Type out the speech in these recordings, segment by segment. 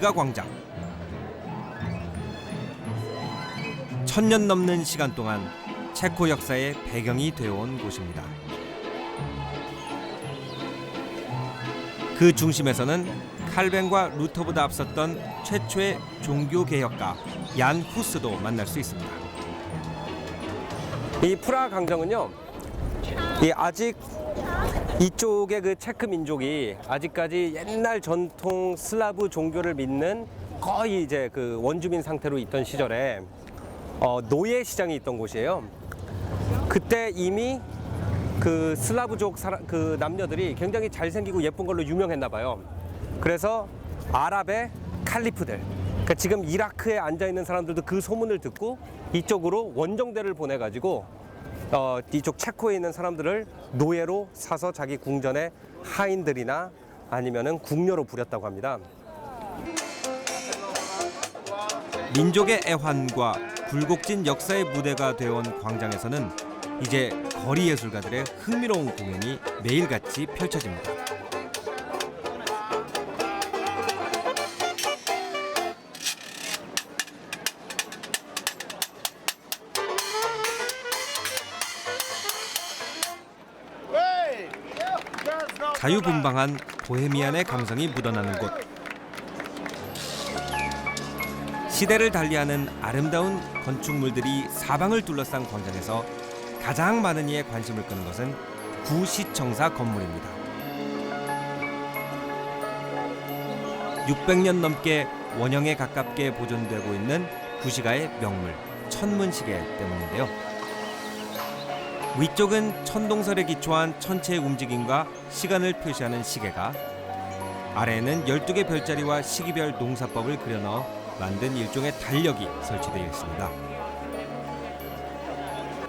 가 광장. 1000년 넘는 시간 동안 체코 역사의 배경이 되어온 곳입니다. 그 중심에서는 칼뱅과 루터보다 앞섰던 최초의 종교 개혁가 얀 후스도 만날 수 있습니다. 이 프라하 강정은요, 아직 이쪽의 그 체크 민족이 아직까지 옛날 전통 슬라브 종교를 믿는 거의 이제 그 원주민 상태로 있던 시절에 노예 시장이 있던 곳이에요. 그때 이미 그 슬라브족 그 남녀들이 굉장히 잘생기고 예쁜 걸로 유명했나 봐요. 그래서 아랍의 칼리프들, 그러니까 지금 이라크에 앉아 있는 사람들도 그 소문을 듣고 이쪽으로 원정대를 보내가지고 이쪽 체코에 있는 사람들을 노예로 사서 자기 궁전의 하인들이나 아니면은 궁녀로 부렸다고 합니다. 민족의 애환과 굴곡진 역사의 무대가 되어온 광장에서는 이제 거리 예술가들의 흥미로운 공연이 매일같이 펼쳐집니다. 자유분방한 보헤미안의 감성이 묻어나는 곳. 시대를 달리하는 아름다운 건축물들이 사방을 둘러싼 광장에서 가장 많은 이의 관심을 끄는 것은 구시청사 건물입니다. 600년 넘게 원형에 가깝게 보존되고 있는 구시가의 명물 천문시계 때문인데요. 위쪽은 천동설에 기초한 천체의 움직임과 시간을 표시하는 시계가, 아래에는 12개 별자리와 시기별 농사법을 그려넣어 만든 일종의 달력이 설치되어 있습니다.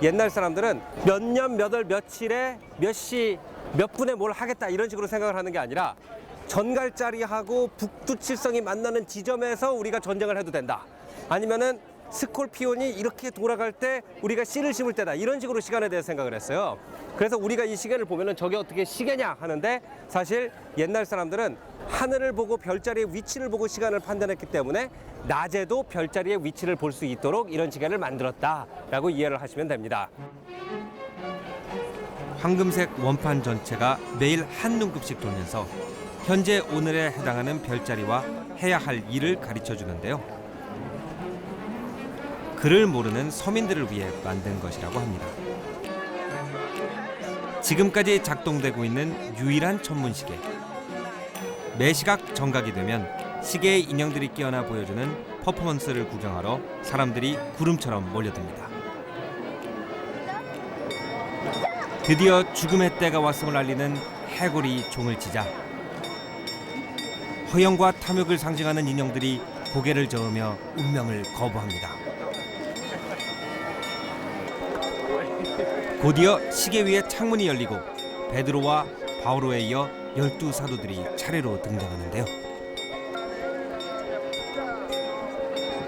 옛날 사람들은 몇 년 몇 월 며칠에 몇 시 몇 분에 뭘 하겠다 이런 식으로 생각을 하는 게 아니라 전갈자리하고 북두칠성이 만나는 지점에서 우리가 전쟁을 해도 된다, 아니면은 스콜피온이 이렇게 돌아갈 때 우리가 씨를 심을 때다, 이런 식으로 시간에 대해 생각을 했어요. 그래서 우리가 이 시계를 보면은 저게 어떻게 시계냐 하는데, 사실 옛날 사람들은 하늘을 보고 별자리의 위치를 보고 시간을 판단했기 때문에 낮에도 별자리의 위치를 볼 수 있도록 이런 시계를 만들었다라고 이해를 하시면 됩니다. 황금색 원판 전체가 매일 한 눈급씩 돌면서 현재 오늘에 해당하는 별자리와 해야 할 일을 가르쳐 주는데요. 그를 모르는 서민들을 위해 만든 것이라고 합니다. 지금까지 작동되고 있는 유일한 천문시계. 매시각 정각이 되면 시계의 인형들이 끼어나 보여주는 퍼포먼스를 구경하러 사람들이 구름처럼 몰려듭니다. 드디어 죽음의 때가 왔음을 알리는 해골이 종을 치자 허영과 탐욕을 상징하는 인형들이 고개를 저으며 운명을 거부합니다. 곧이어 시계 위에 창문이 열리고 베드로와 바오로에 이어 12사도들이 차례로 등장하는데요.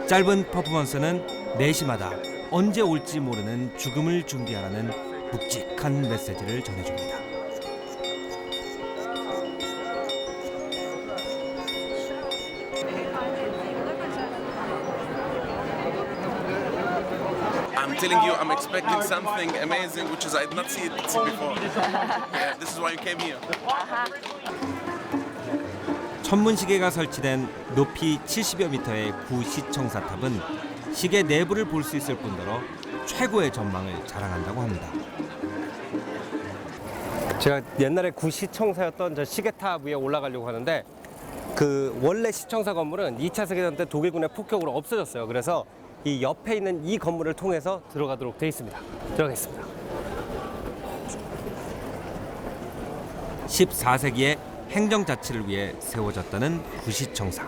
짧은 퍼포먼스는 4시마다 언제 올지 모르는 죽음을 준비하라는 묵직한 메시지를 전해줍니다. I'm telling you, I'm expecting something amazing, which is I did not see it before. Yeah, this is why you came here. 천문시계가 설치된 높이 70여 미터의 구시청사탑은 시계 내부를 볼 수 있을 뿐더러 최고의 전망을 자랑한다고 합니다. 제가 옛날에 구시청사였던 저 시계탑 위에 올라가려고 하는데, 그 원래 시청사 건물은 2차 세계대전 때 독일군의 폭격으로 없어졌어요. 그래서 이 옆에 있는 이 건물을 통해서 들어가도록 되어 있습니다. 들어가겠습니다. 14세기에 행정자치를 위해 세워졌다는 구시청사.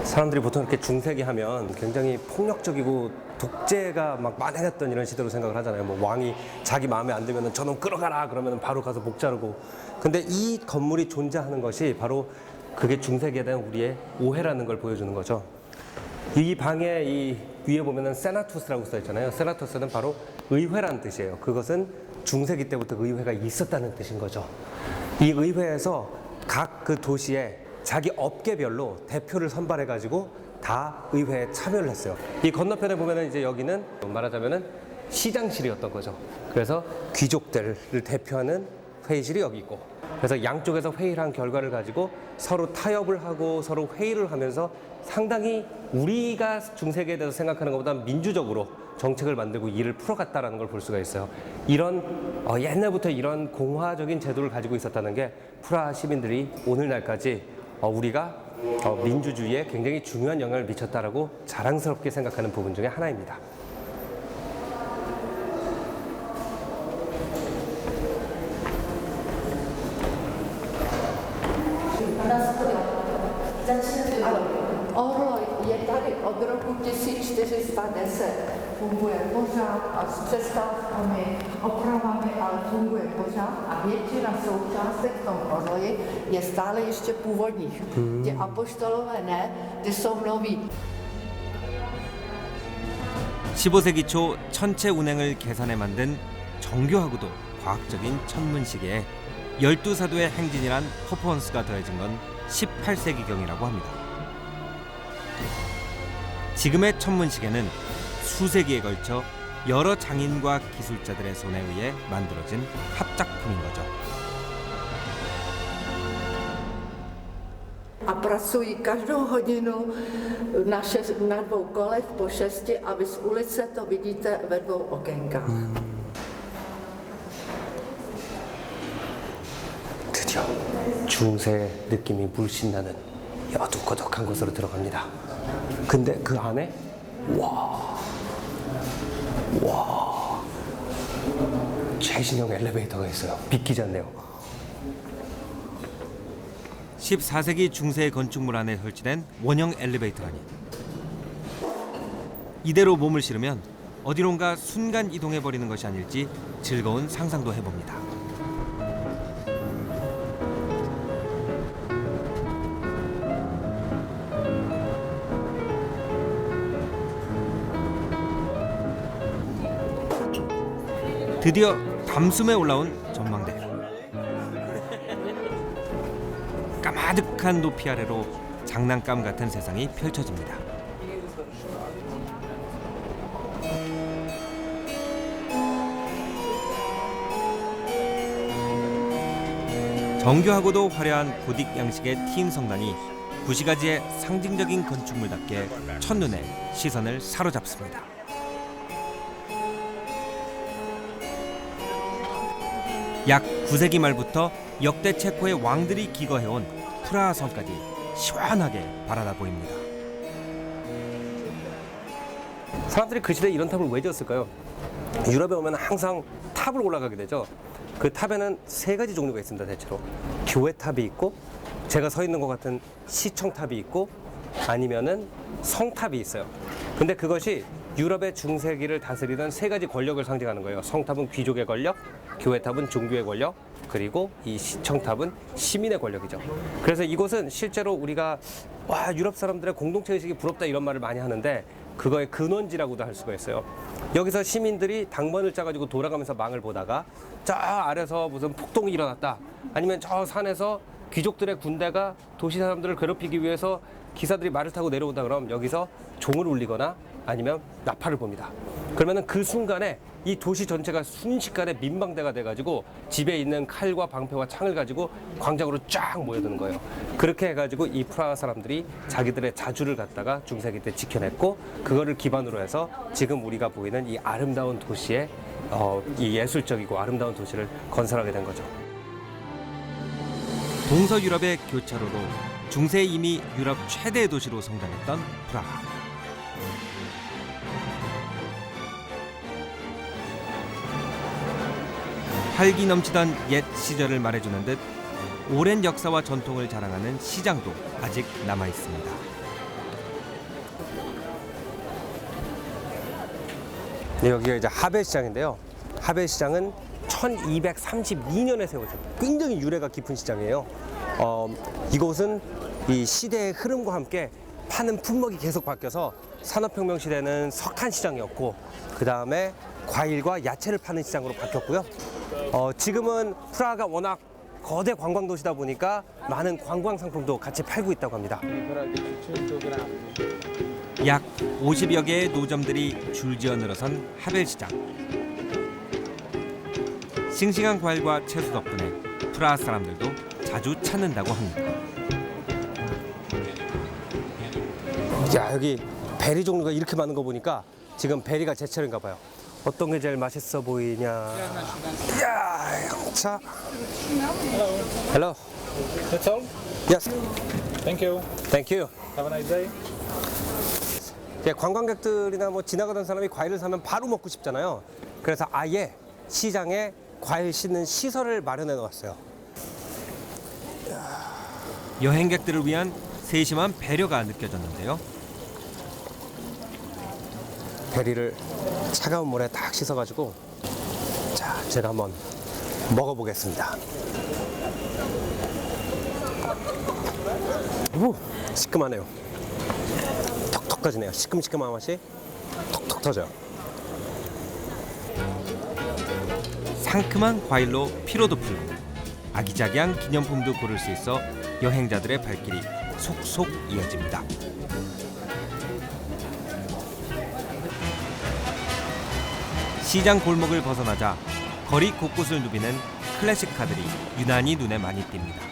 사람들이 보통 이렇게 중세기 하면 굉장히 폭력적이고 독재가 막 만행했던 이런 시대로 생각을 하잖아요. 뭐 왕이 자기 마음에 안 들면 저놈 끌어가라 그러면 바로 가서 목 자르고. 근데 이 건물이 존재하는 것이 바로 그게 중세기에 대한 우리의 오해라는 걸 보여주는 거죠. 이 방에 이 위에 보면은 세나투스라고 써 있잖아요. 세나투스는 바로 의회라는 뜻이에요. 그것은 중세기 때부터 의회가 있었다는 뜻인 거죠. 이 의회에서 각 그 도시에 자기 업계별로 대표를 선발해가지고 다 의회에 참여를 했어요. 이 건너편에 보면은 이제 여기는 말하자면은 시장실이었던 거죠. 그래서 귀족들을 대표하는 회의실이 여기 있고, 그래서 양쪽에서 회의를 한 결과를 가지고 서로 타협을 하고 서로 회의를 하면서 상당히 우리가 중세기에 대해서 생각하는 것보다 민주적으로 정책을 만들고 일을 풀어갔다라는 걸 볼 수가 있어요. 이런 옛날부터 이런 공화적인 제도를 가지고 있었다는 게 프라하 시민들이 오늘날까지 우리가 민주주의에 굉장히 중요한 영향을 미쳤다라고 자랑스럽게 생각하는 부분 중에 하나입니다. Orloj je tady od roku 1410. Funguje pořád a s přestávkami, opravami, ale funguje pořád a většina součástek v tom orloji je stále ještě původních. Ty apoštolové ne, ty jsou noví. 15세기 초 천체 운행을 계산해 만든 정교하고도 과학적인 천문시계에 12사도의 행진이란 퍼포먼스가 더해진 건 18세기경이라고 합니다. 지금의 천문시계는 수세기에 걸쳐 여러 장인과 기술자들의 손에 의해 만들어진 합작품인 거죠. A pracují každou hodinu na dvou kolech po 6 a vy z ulice to vidíte ve dvou okénkách. 드디어 중세 느낌이 물씬 나는 어둑어둑한 곳으로 들어갑니다. 근데 그 안에 최신형 엘리베이터가 있어요. 믿기지 않네요. 14세기 중세 건축물 안에 설치된 원형 엘리베이터라니. 이대로 몸을 실으면 어디론가 순간 이동해버리는 것이 아닐지 즐거운 상상도 해봅니다. 드디어 담숨에 올라온 전망대. 까마득한 높이 아래로 장난감 같은 세상이 펼쳐집니다. 정교하고도 화려한 고딕 양식의 팀 성당이 구시가지의 상징적인 건축물답게 첫눈에 시선을 사로잡습니다. 약 9세기 말부터 역대 체코의 왕들이 기거해온 프라하 성까지 시원하게 바라다 보입니다. 사람들이 그 시대에 이런 탑을 왜 지었을까요? 유럽에 오면 항상 탑을 올라가게 되죠. 그 탑에는 3가지 종류가 있습니다. 대체로 교회 탑이 있고, 제가 서 있는 것 같은 시청 탑이 있고, 아니면은 성탑이 있어요. 근데 그것이 유럽의 중세기를 다스리던 3가지 권력을 상징하는 거예요. 성탑은 귀족의 권력, 교회탑은 종교의 권력, 그리고 이 시청탑은 시민의 권력이죠. 그래서 이곳은 실제로 우리가 유럽 사람들의 공동체 의식이 부럽다 이런 말을 많이 하는데, 그거의 근원지라고도 할 수가 있어요. 여기서 시민들이 당번을 짜가지고 돌아가면서 망을 보다가 저 아래서 무슨 폭동이 일어났다, 아니면 저 산에서 귀족들의 군대가 도시 사람들을 괴롭히기 위해서 기사들이 말을 타고 내려온다 그럼 여기서 종을 울리거나 아니면 나팔을 봅니다. 그러면은 그 순간에 이 도시 전체가 순식간에 민방대가 돼가지고 집에 있는 칼과 방패와 창을 가지고 광장으로 쫙 모여드는 거예요. 그렇게 해가지고 이 프라하 사람들이 자기들의 자주를 갖다가 중세기 때 지켜냈고, 그거를 기반으로 해서 지금 우리가 보이는 이 아름다운 도시의 이 예술적이고 아름다운 도시를 건설하게 된 거죠. 동서유럽의 교차로로 중세에 이미 유럽 최대 도시로 성장했던 프라하. 활기 넘치던 옛 시절을 말해주는 듯 오랜 역사와 전통을 자랑하는 시장도 아직 남아 있습니다. 여기가 이제 하벨시장인데요. 하벨시장은 1232년에 세워진 굉장히 유래가 깊은 시장이에요. 이곳은 이 시대의 흐름과 함께 파는 품목이 계속 바뀌어서 산업혁명 시대는 석탄 시장이었고, 그 다음에 과일과 야채를 파는 시장으로 바뀌었고요. 지금은 프라하가 워낙 거대 관광 도시다 보니까 많은 관광 상품도 같이 팔고 있다고 합니다. 약 50여 개의 노점들이 줄지어 늘어선 하벨시장. 싱싱한 과일과 채소 덕분에 프라하 사람들도 자주 찾는다고 합니다. 야, 여기 베리 종류가 이렇게 많은 거 보니까 지금 베리가 제철인가 봐요. 어떤 게 제일 맛있어 보이냐? 야, 자. Hello. That's all? Yes. Thank you. Thank you. Have a nice day. 예, 관광객들이나 뭐 지나가던 사람이 과일을 사면 바로 먹고 싶잖아요. 그래서 아예 시장에 과일 씻는 시설을 마련해 놓았어요. 여행객들을 위한 세심한 배려가 느껴졌는데요. 베리를 차가운 물에 딱 씻어가지고 자, 제가 한번 먹어보겠습니다. 오, 시큼하네요. 톡톡 터지네요. 시큼시큼한 맛이 톡톡 터져요. 상큼한 과일로 피로도 풀고 아기자기한 기념품도 고를 수 있어 여행자들의 발길이 속속 이어집니다. 시장 골목을 벗어나자 거리 곳곳을 누비는 클래식카들이 유난히 눈에 많이 띕니다.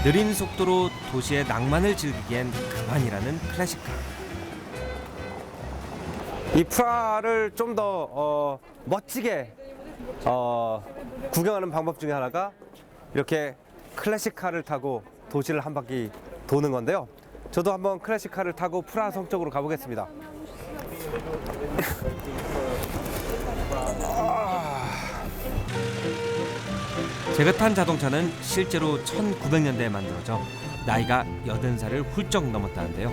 느린 속도로 도시의 낭만을 즐기기엔 그만이라는 클래식카. 이 프라하를 좀 더 멋지게 구경하는 방법 중에 하나가 이렇게 클래식카를 타고 도시를 한 바퀴 도는 건데요. 저도 한번 클래식카를 타고 프라하 성 쪽으로 가보겠습니다. 제가 탄 자동차는 실제로 1900년대에 만들어져 나이가 80살을 훌쩍 넘었다는데요.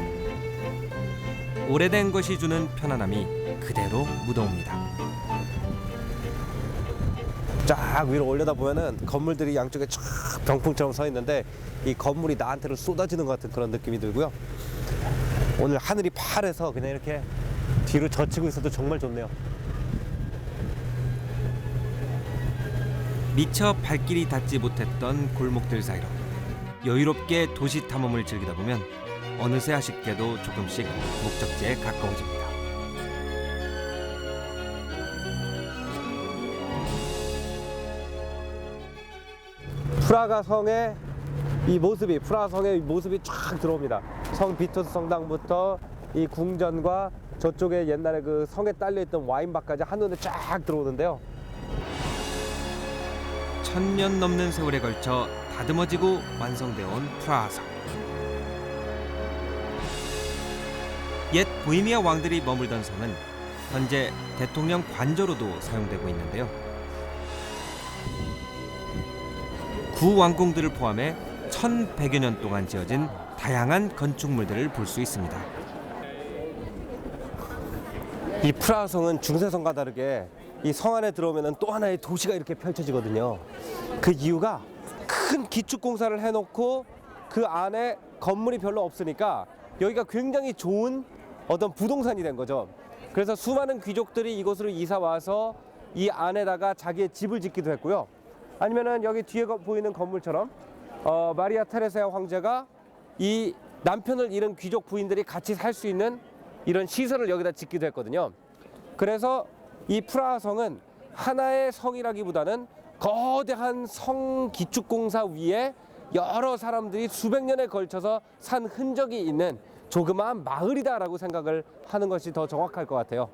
오래된 것이 주는 편안함이 그대로 묻어옵니다. 쫙 위로 올려다 보면은 건물들이 양쪽에 쫙 병풍처럼 서 있는데 이 건물이 나한테로 쏟아지는 것 같은 그런 느낌이 들고요. 오늘 하늘이 파래서 그냥 이렇게 뒤로 젖히고 있어도 정말 좋네요. 미처 발길이 닿지 못했던 골목들 사이로 여유롭게 도시 탐험을 즐기다 보면 어느새 아쉽게도 조금씩 목적지에 가까워집니다. 프라하 성의 모습이 쫙 들어옵니다. 성 비투스 성당부터 이 궁전과 저쪽에 옛날에 그 성에 딸려있던 와인바까지 한눈에 쫙 들어오는데요. 1000년 넘는 세월에 걸쳐 다듬어지고 완성되어 온 프라하성. 옛 보헤미아 왕들이 머물던 성은 현재 대통령 관저로도 사용되고 있는데요. 구왕궁들을 포함해 1100여 년 동안 지어진 다양한 건축물들을 볼 수 있습니다. 이 프라하 성은 중세성과 다르게 이 성 안에 들어오면 또 하나의 도시가 이렇게 펼쳐지거든요. 그 이유가 큰 기축공사를 해놓고 그 안에 건물이 별로 없으니까 여기가 굉장히 좋은 어떤 부동산이 된 거죠. 그래서 수많은 귀족들이 이곳으로 이사 와서 이 안에다가 자기의 집을 짓기도 했고요. 아니면은 여기 뒤에 보이는 건물처럼 마리아 테레사 황제가 이 남편을 잃은 귀족 부인들이 같이 살 수 있는 이런 시설을 여기다 짓기도 했거든요. 그래서 이 프라하 성은 하나의 성이라기보다는 거대한 성 기축공사 위에 여러 사람들이 수백 년에 걸쳐서 산 흔적이 있는 조그마한 마을이다라고 생각을 하는 것이 더 정확할 것 같아요.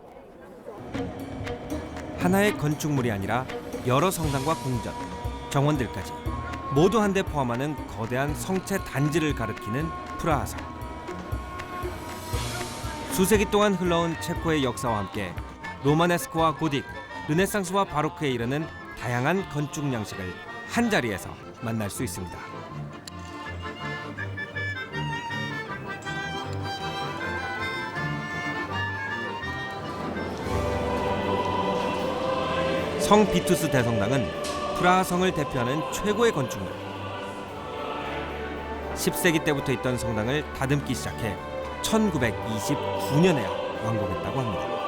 하나의 건축물이 아니라 여러 성당과 궁전, 정원들까지 모두 한데 포함하는 거대한 성체 단지를 가리키는 프라하성. 수세기 동안 흘러온 체코의 역사와 함께 로마네스크와 고딕, 르네상스와 바로크에 이르는 다양한 건축 양식을 한 자리에서 만날 수 있습니다. 성 비투스 대성당은 프라하 성을 대표하는 최고의 건축물. 10세기 때부터 있던 성당을 다듬기 시작해 1929년에야 완공했다고 합니다.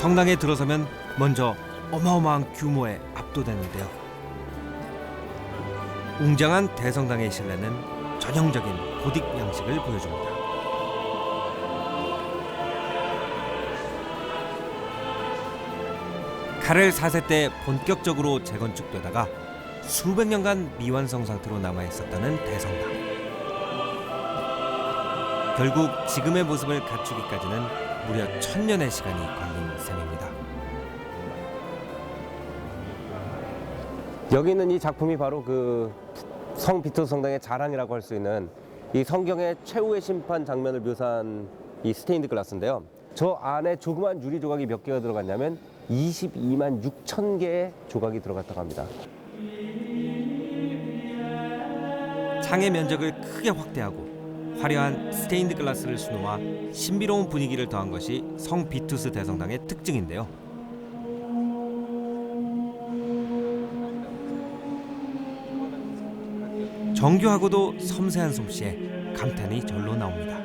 성당에 들어서면 먼저 어마어마한 규모에 압도되는데요. 웅장한 대성당의 실내는 전형적인 고딕 양식을 보여줍니다. 카렐 4세 때 본격적으로 재건축되다가 수백 년간 미완성 상태로 남아있었다는 대성당. 결국 지금의 모습을 갖추기까지는 무려 1000년의 시간이 걸린 셈입니다. 여기 있는 이 작품이 바로 그 성 비토스 성당의 자랑이라고 할 수 있는 이 성경의 최후의 심판 장면을 묘사한 이 스테인드 글라스인데요. 저 안에 조그만 유리 조각이 몇 개가 들어갔냐면 22만 6천 개의 조각이 들어갔다고 합니다. 창의 면적을 크게 확대하고 화려한 스테인드 글라스를 수놓아 신비로운 분위기를 더한 것이 성 비투스 대성당의 특징인데요. 정교하고도 섬세한 솜씨에 감탄이 절로 나옵니다.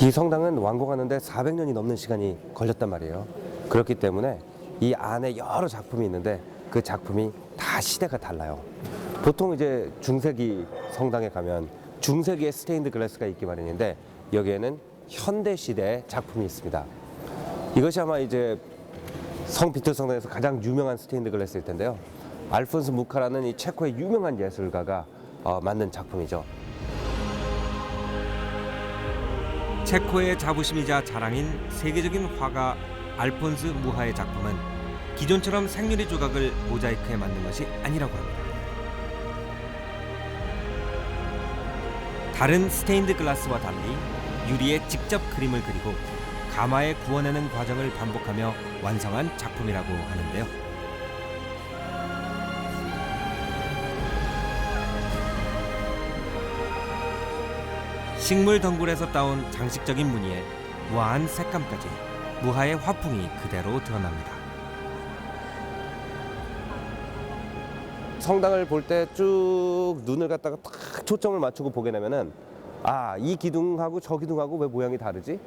이 성당은 완공하는데 400년이 넘는 시간이 걸렸단 말이에요. 그렇기 때문에 이 안에 여러 작품이 있는데 그 작품이 다 시대가 달라요. 보통 이제 중세기 성당에 가면 중세기의 스테인드 글라스가 있기 마련인데 여기에는 현대 시대의 작품이 있습니다. 이것이 아마 이제 성 비토스 성당에서 가장 유명한 스테인드 글라스일 텐데요. 알폰스 무카라는 이 체코의 유명한 예술가가 만든 작품이죠. 체코의 자부심이자 자랑인 세계적인 화가 알폰스 무하의 작품은 기존처럼 생유리 조각을 모자이크해 만든 것이 아니라고 합니다. 다른 스테인드 글라스와 달리 유리에 직접 그림을 그리고 가마에 구워내는 과정을 반복하며 완성한 작품이라고 하는데요. 식물 덩굴에서 따온 장식적인 무늬에 우아한 색감까지 무하의 화풍이 그대로 드러납니다. 성당을 볼 때 쭉 눈을 갖다가 딱 초점을 맞추고 보게 되면은 이 기둥하고 저 기둥하고 왜 모양이 다르지?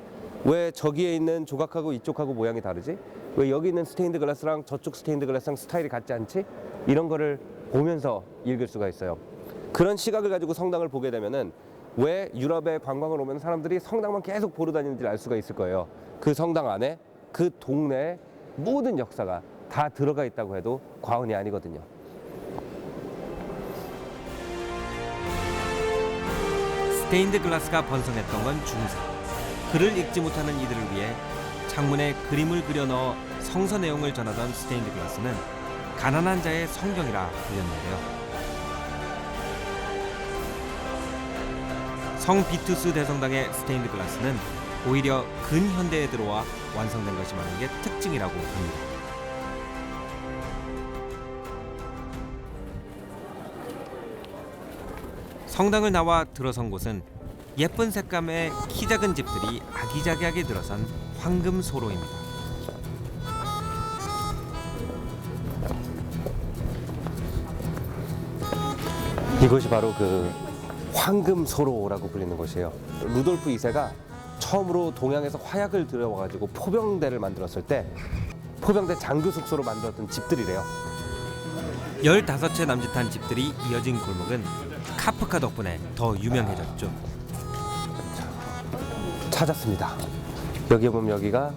왜 저기에 있는 조각하고 이쪽하고 모양이 다르지? 왜 여기 있는 스테인드 글라스랑 저쪽 스테인드 글라스랑 스타일이 같지 않지? 이런 거를 보면서 읽을 수가 있어요. 그런 시각을 가지고 성당을 보게 되면은 왜 유럽에 관광을 오면 사람들이 성당만 계속 보러 다니는지를 알 수가 있을 거예요. 그 성당 안에 그 동네의 모든 역사가 다 들어가 있다고 해도 과언이 아니거든요. 스테인드 글라스가 번성했던 건 중세. 글을 읽지 못하는 이들을 위해 창문에 그림을 그려 넣어 성서 내용을 전하던 스테인드 글라스는 가난한 자의 성경이라 불렸는데요. 성 비투스 대성당의 스테인드 글라스는 오히려 근현대에 들어와 완성된 것이 많은 게 특징이라고 합니다. 성당을 나와 들어선 곳은 예쁜 색감의 키 작은 집들이 아기자기하게 들어선 황금소로입니다. 이것이 바로 그 황금소로라고 불리는 곳이에요. 루돌프 2세가 처음으로 동양에서 화약을 들여와가지고 포병대를 만들었을 때 포병대 장교 숙소로 만들었던 집들이래요. 15채 남짓한 집들이 이어진 골목은 카프카 덕분에 더 유명해졌죠. 찾았습니다. 여기 보면 여기가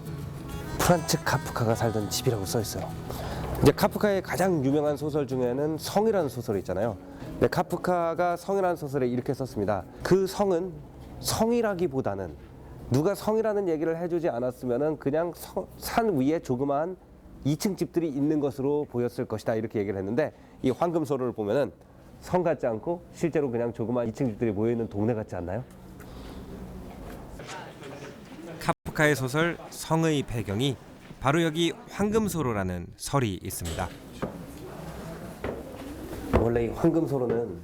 프란츠 카프카가 살던 집이라고 써 있어요. 이제 카프카의 가장 유명한 소설 중에는 성이라는 소설이 있잖아요. 근데 카프카가 성이라는 소설에 이렇게 썼습니다. 그 성은 성이라기보다는 누가 성이라는 얘기를 해주지 않았으면은 그냥 산 위에 조그마한 2층 집들이 있는 것으로 보였을 것이다 이렇게 얘기를 했는데 이 황금소로를 보면은 성 같지 않고 실제로 그냥 조그마한 2층 집들이 모여 있는 동네 같지 않나요? 카프카의 소설 성의 배경이 바로 여기 황금소로라는 설이 있습니다. 원래 이 황금소로는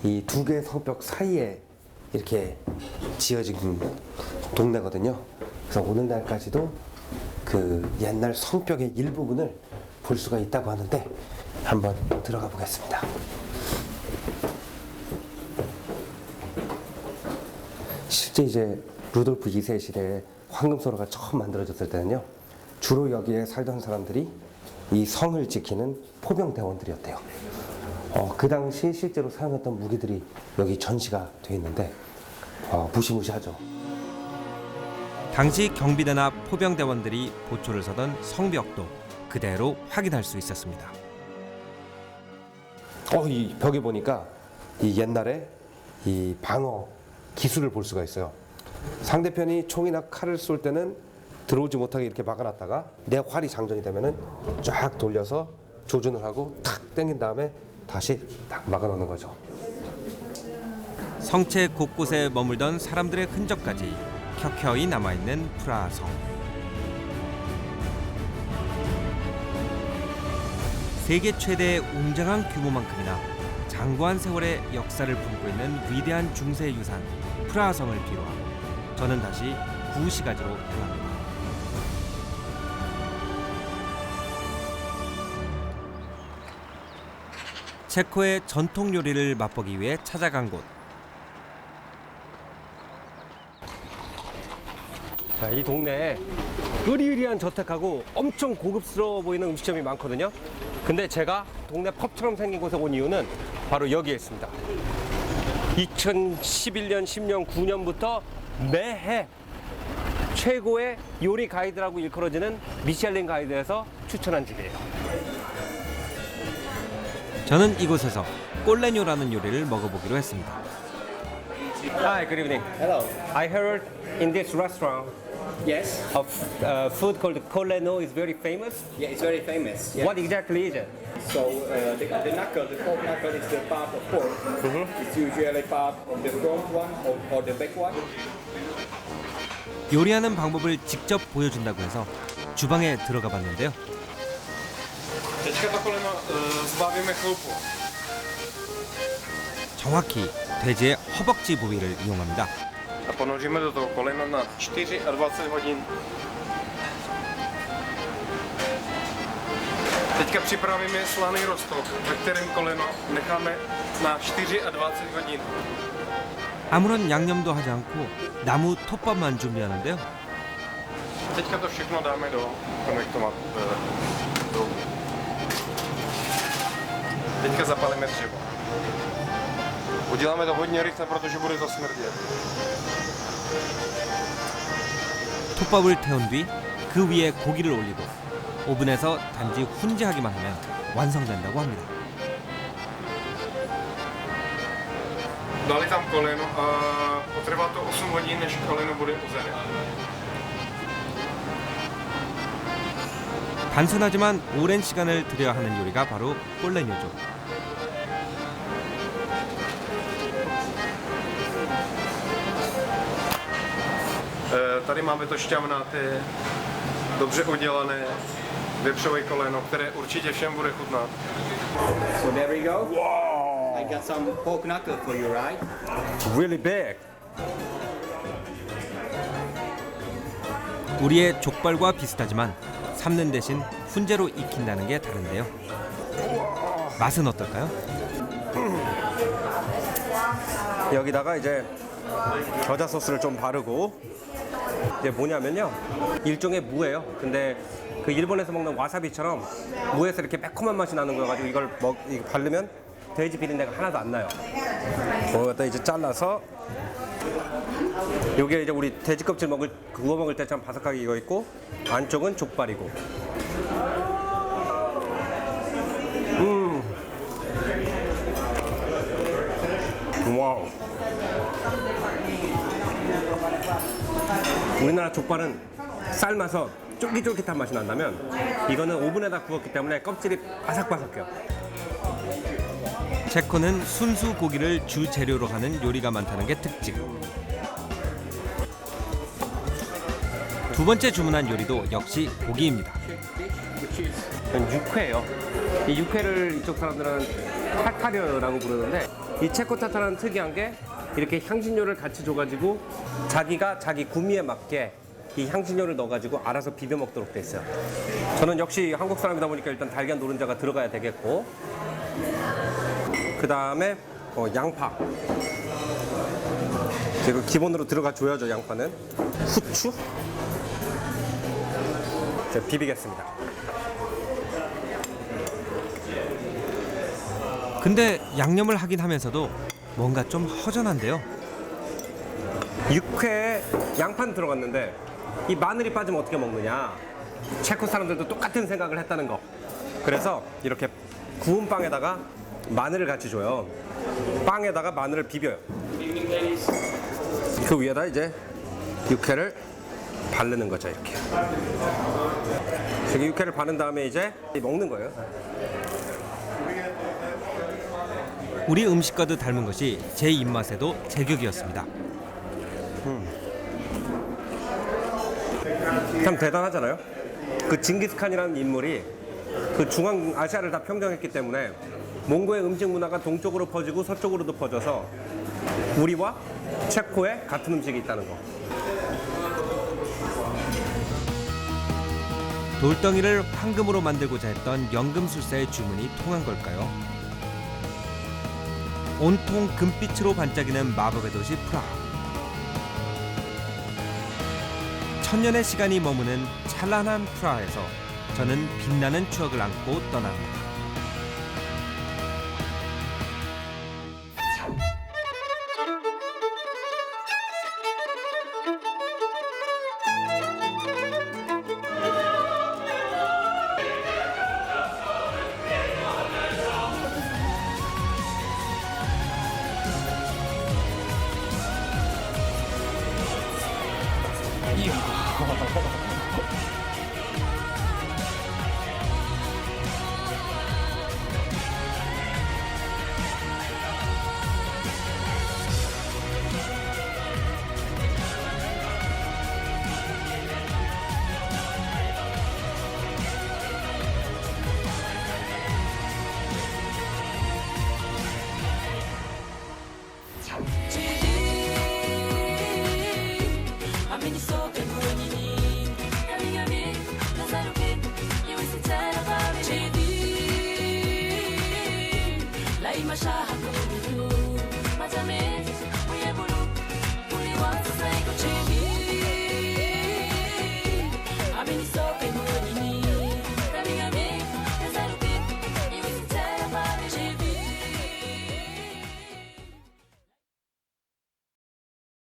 이 두 개의 성벽 사이에 이렇게 지어진 동네거든요. 그래서 오늘날까지도 그 옛날 성벽의 일부분을 볼 수가 있다고 하는데 한번 들어가 보겠습니다. 실제 이제 루돌프 2세 시대에 황금소라가 처음 만들어졌을 때는요, 주로 여기에 살던 사람들이 이 성을 지키는 포병대원들이었대요. 그 당시 실제로 사용했던 무기들이 여기 전시가 돼 있는데 무시무시하죠. 당시 경비대나 포병대원들이 보초를 서던 성벽도 그대로 확인할 수 있었습니다. 이 벽에 보니까 이 옛날에 이 방어 기술을 볼 수가 있어요. 상대편이 총이나 칼을 쏠 때는 들어오지 못하게 이렇게 막아놨다가 내 활이 장전이 되면은 쫙 돌려서 조준을 하고 탁 당긴 다음에 다시 딱 막아놓는 거죠. 성체 곳곳에 머물던 사람들의 흔적까지 켜켜이 남아있는 프라하 성. 세계 최대의 웅장한 규모만큼이나 장구한 세월의 역사를 품고 있는 위대한 중세유산 프라하 성을 뒤로하고 저는 다시 구시가지로 향합니다. 체코의 전통 요리를 맛보기 위해 찾아간 곳. 자, 이 동네에 으리으리한 저택하고 엄청 고급스러워 보이는 음식점이 많거든요. 근데 제가 동네 펍처럼 생긴 곳에 온 이유는 바로 여기에 있습니다. 2011년, 10년, 9년부터 매해 최고의 요리 가이드라고 일컬어지는 미슐랭 가이드에서 추천한 집이에요. 저는 이곳에서 꼴레뇨라는 요리를 먹어보기로 했습니다. Hi, good evening. Hello. I heard in this restaurant Yes. of food called Coleno is very famous. Yeah, it's very famous. Yeah. What exactly is it? So the knuckle, the pork knuckle is the part of pork. It's usually part of the front one or the back one. 요리하는 방법을 직접 보여준다고 해서 주방에 들어가 봤는데요. Teďka to koleno zbavíme chloupu. 정확히 돼지의 허벅지 부위를 이용합니다. A ponoříme do toho koleno na 24 hodin. Teďka připravíme slaný roztok, ve kterém koleno necháme na 24 hodin. 아무런 양념도 하지 않고 나무 톱밥만 준비하는데요. Teďka to všechno dáme do konvektomat. Teďka zapalíme dřevo. Uděláme to hodně rychle, protože bude zasmrdět. 톱밥을 태운 뒤 그 위에 고기를 올리고 오븐에서 단지 훈제하기만 하면 완성된다고 합니다. Dali tam koleno a potrvá to 8 hodin, než koleno bude uzené. 단순하지만 오랜 시간을 들여야 하는 요리가 바로 꼴레뇨죠. Tady máme to šťavnaté, dobře udělané vepřové koleno, které určitě všem bude chutnat. So there we go. Wow. I got some pork knuckle for you, right? Really big. 우리의 족발과 비슷하지만 삶는 대신 훈제로 익힌다는 게 다른데요. 맛은 어떨까요? 여기다가 이제 겨자 소스를 좀 바르고 이제 뭐냐면요, 일종의 무예요. 근데 그 일본에서 먹는 와사비처럼 무에서 이렇게 매콤한 맛이 나는 거 가지고 이걸 이거 바르면 돼지 비린내가 하나도 안 나요. 이거다 이제 잘라서 요게 이제 우리 돼지 껍질 구워 먹을 때처럼 바삭하게 익어 있고 안쪽은 족발이고. 와우. 우리나라 족발은 삶아서 쫄깃쫄깃한 맛이 난다면 이거는 오븐에다 구웠기 때문에 껍질이 바삭바삭해요. 체코는 순수 고기를 주 재료로 하는 요리가 많다는 게 특징. 두 번째 주문한 요리도 역시 고기입니다. 이건 육회예요. 이 육회를 이쪽 사람들은 타타르라고 부르는데 이 체코 타타르는 특이한 게 이렇게 향신료를 같이 줘가지고 자기가 자기 구미에 맞게 이 향신료를 넣어가지고 알아서 비벼 먹도록 돼 있어요. 저는 역시 한국 사람이다 보니까 일단 달걀 노른자가 들어가야 되겠고, 그 다음에 양파, 지금 기본으로 들어가 줘야죠, 양파는. 후추. 제가 비비겠습니다. 근데 양념을 하긴 하면서도 뭔가 좀 허전한데요. 육회에 양파는 들어갔는데 이 마늘이 빠지면 어떻게 먹느냐. 체코 사람들도 똑같은 생각을 했다는 거. 그래서 이렇게 구운 빵에다가 마늘을 같이 줘요. 빵에다가 마늘을 비벼요. 그 위에다 이제 육회를 바르는 거죠, 이렇게. 이렇게 육회를 바른 다음에 이제 먹는 거예요. 우리 음식과도 닮은 것이 제 입맛에도 제격이었습니다. 참 대단하잖아요. 그 징기스칸이라는 인물이 그 중앙아시아를 다 평정했기 때문에 몽고의 음식 문화가 동쪽으로 퍼지고 서쪽으로도 퍼져서 우리와 체코에 같은 음식이 있다는 거. 돌덩이를 황금으로 만들고자 했던 연금술사의 주문이 통한 걸까요? 온통 금빛으로 반짝이는 마법의 도시 프라하. 천년의 시간이 머무는 찬란한 프라하에서 저는 빛나는 추억을 안고 떠납니다.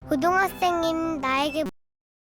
고등학생인 나에게